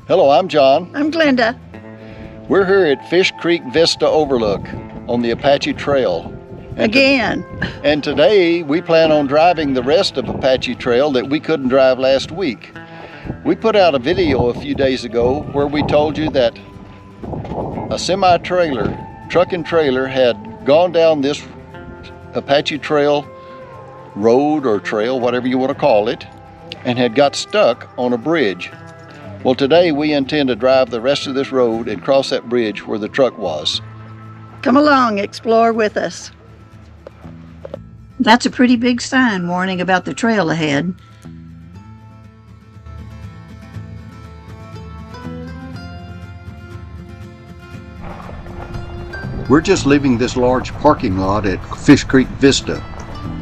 Hello, I'm John. I'm Glenda. We're here at Fish Creek Vista Overlook on the Apache Trail. Again. And today we plan on driving the rest of Apache Trail that we couldn't drive last week. We put out a video a few days ago where we told you that a semi-trailer, truck and trailer, had gone down this Apache Trail road or trail, whatever you want to call it, and had got stuck on a bridge. Well, today we intend to drive the rest of this road and cross that bridge where the truck was. Come along, explore with us. That's a pretty big sign warning about the trail ahead. We're just leaving this large parking lot at Fish Creek Vista.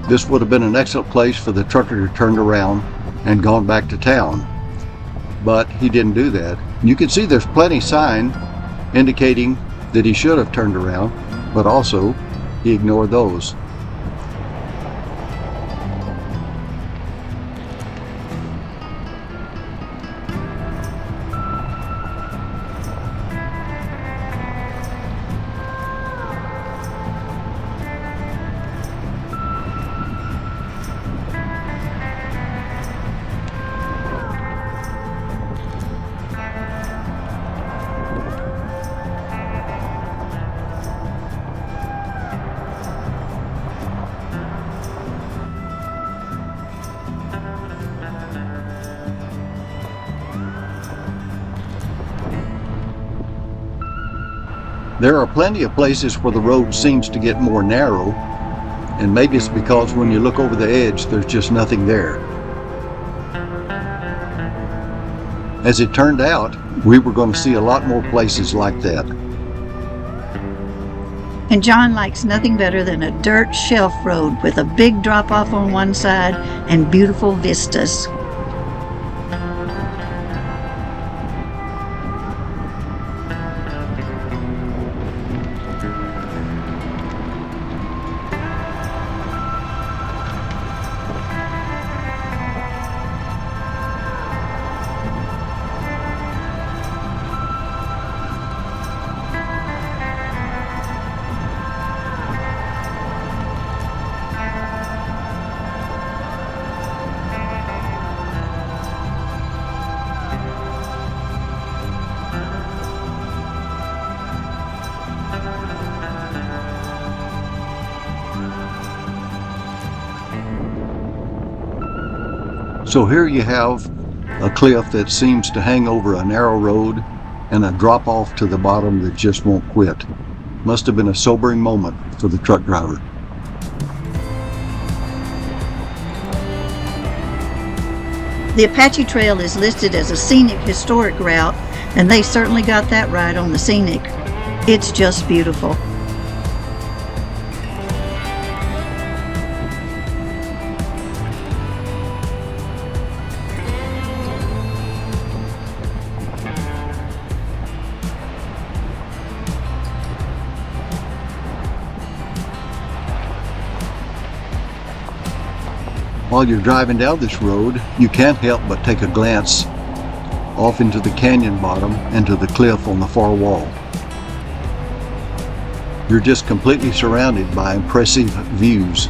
This would have been an excellent place for the trucker to turn around and gone back to town. But he didn't do that. You can see there's plenty sign indicating that he should have turned around, but also he ignored those. There are plenty of places where the road seems to get more narrow, and maybe it's because when you look over the edge, there's just nothing there. As it turned out, we were going to see a lot more places like that. And John likes nothing better than a dirt shelf road with a big drop off on one side and beautiful vistas. So here you have a cliff that seems to hang over a narrow road and a drop off to the bottom that just won't quit. Must have been a sobering moment for the truck driver. The Apache Trail is listed as a scenic historic route, and they certainly got that right on the scenic. It's just beautiful. While you're driving down this road, you can't help but take a glance off into the canyon bottom and to the cliff on the far wall. You're just completely surrounded by impressive views.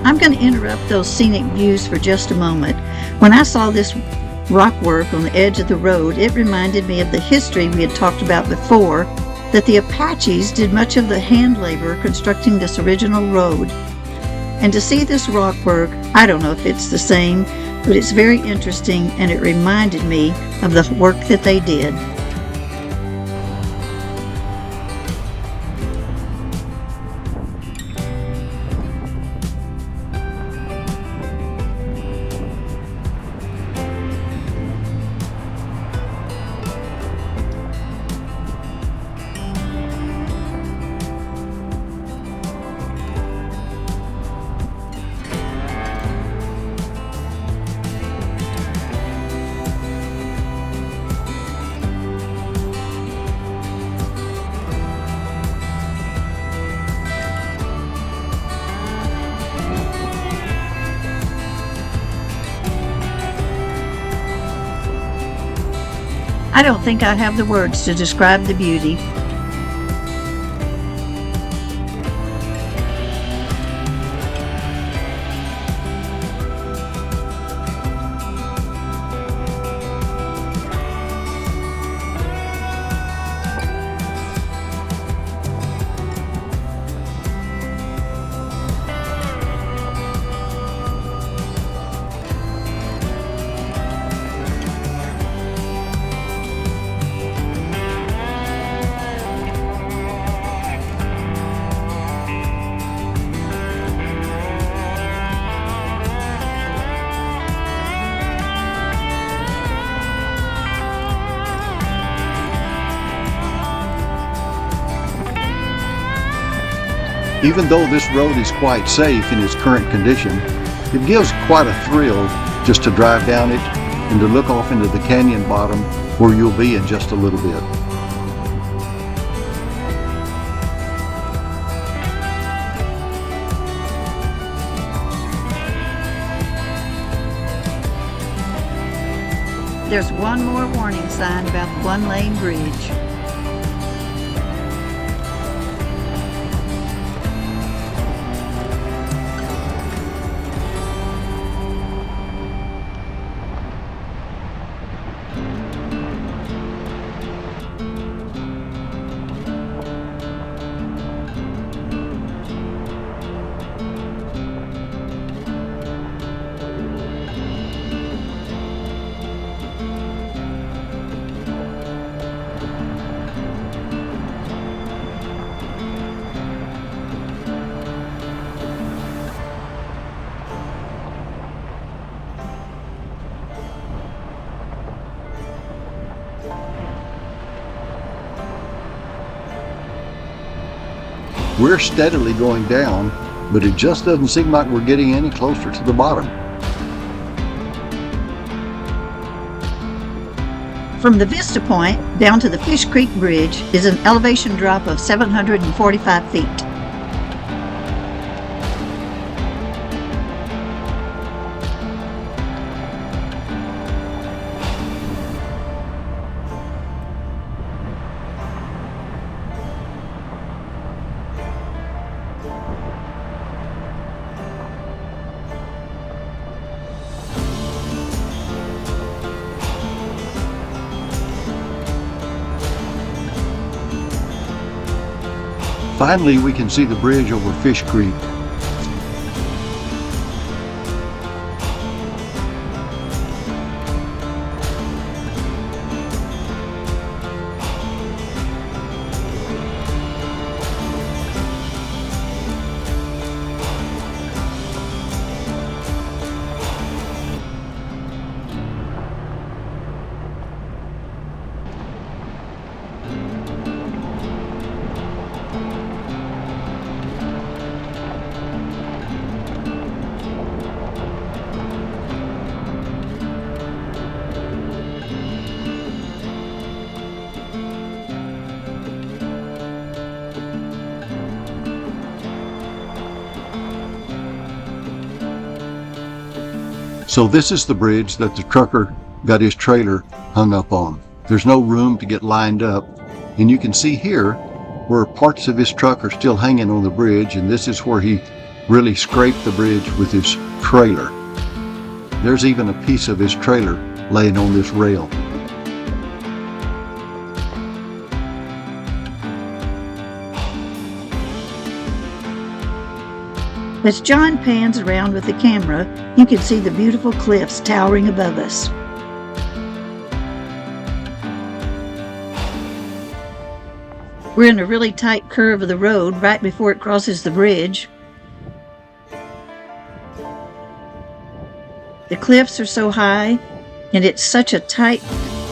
I'm going to interrupt those scenic views for just a moment. When I saw this rock work on the edge of the road, it reminded me of the history we had talked about before, that the Apaches did much of the hand labor constructing this original road. And to see this rock work, I don't know if it's the same, but it's very interesting, and it reminded me of the work that they did. I don't think I have the words to describe the beauty. Even though this road is quite safe in its current condition, it gives quite a thrill just to drive down it and to look off into the canyon bottom where you'll be in just a little bit. There's one more warning sign about the one-lane bridge. We're steadily going down, but it just doesn't seem like we're getting any closer to the bottom. From the Vista Point down to the Fish Creek Bridge is an elevation drop of 745 feet. Finally, we can see the bridge over Fish Creek. So this is the bridge that the trucker got his trailer hung up on. There's no room to get lined up, and you can see here where parts of his truck are still hanging on the bridge, and this is where he really scraped the bridge with his trailer. There's even a piece of his trailer laying on this rail. As John pans around with the camera, you can see the beautiful cliffs towering above us. We're in a really tight curve of the road right before it crosses the bridge. The cliffs are so high, and it's such a tight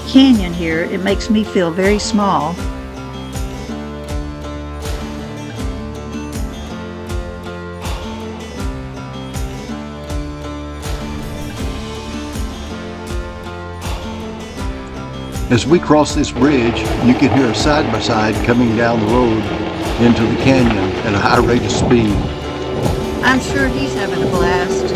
canyon here, it makes me feel very small. As we cross this bridge, you can hear a side-by-side coming down the road into the canyon at a high rate of speed. I'm sure he's having a blast.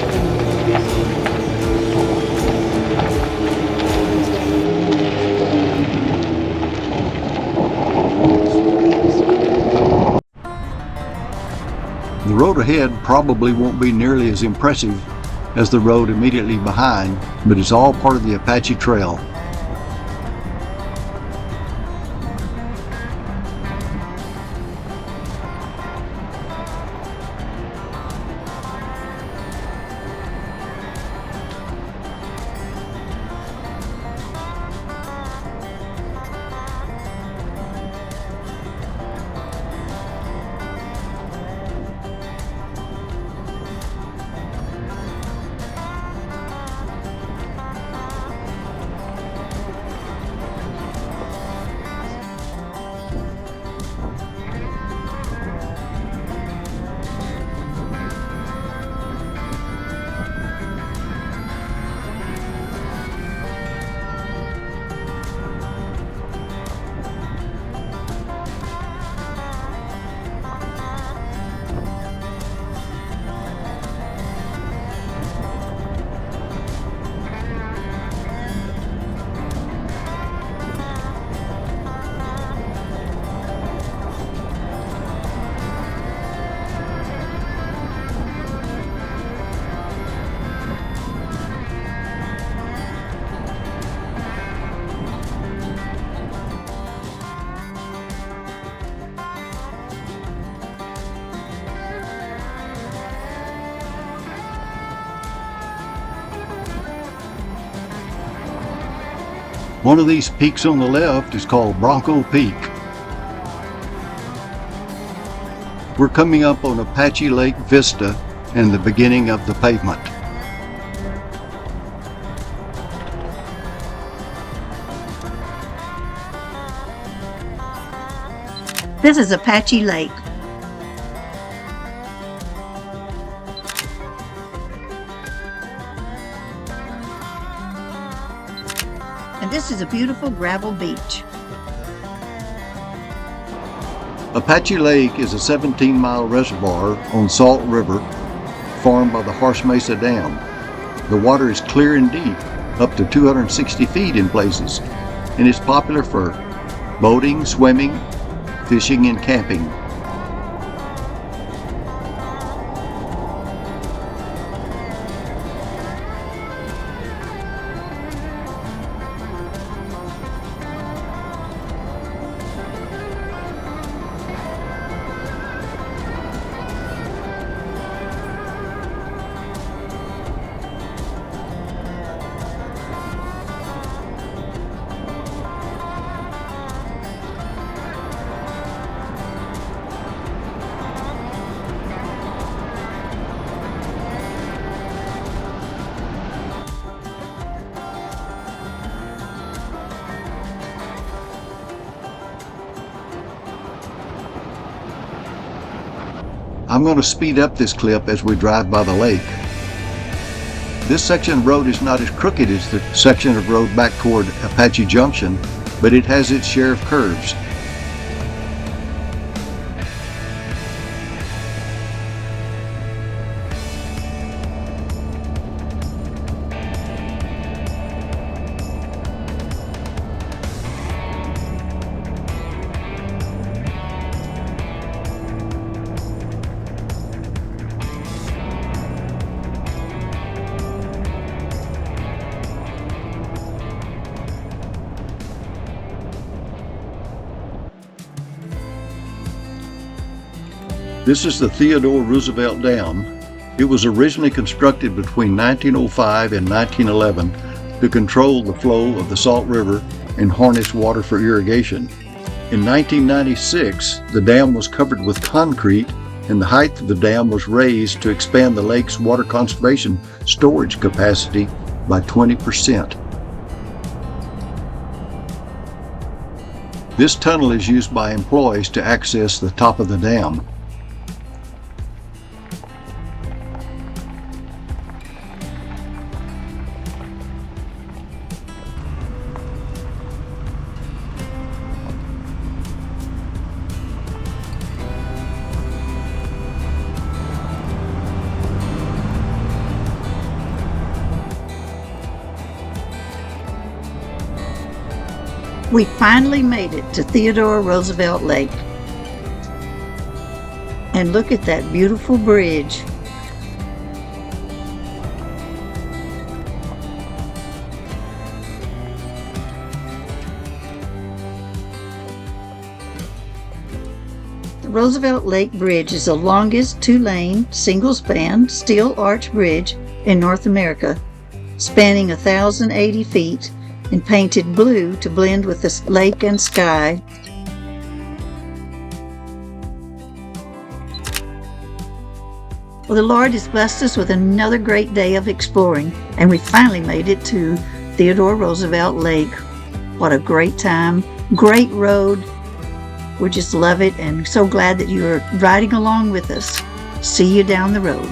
The road ahead probably won't be nearly as impressive as the road immediately behind, but it's all part of the Apache Trail. One of these peaks on the left is called Bronco Peak. We're coming up on Apache Lake Vista and the beginning of the pavement. This is Apache Lake. And this is a beautiful gravel beach. Apache Lake is a 17-mile reservoir on Salt River formed by the Horse Mesa Dam. The water is clear and deep, up to 260 feet in places, and is popular for boating, swimming, fishing, and camping. I'm going to speed up this clip as we drive by the lake. This section of road is not as crooked as the section of road back toward Apache Junction, but it has its share of curves. This is the Theodore Roosevelt Dam. It was originally constructed between 1905 and 1911 to control the flow of the Salt River and harness water for irrigation. In 1996, the dam was covered with concrete and the height of the dam was raised to expand the lake's water conservation storage capacity by 20%. This tunnel is used by employees to access the top of the dam. We finally made it to Theodore Roosevelt Lake. And look at that beautiful bridge. The Roosevelt Lake Bridge is the longest two-lane, single-span, steel arch bridge in North America, spanning 1,080 feet and painted blue to blend with the lake and sky. Well, the Lord has blessed us with another great day of exploring, and we finally made it to Theodore Roosevelt Lake. What a great time, great road. We just love it and so glad that you are riding along with us. See you down the road.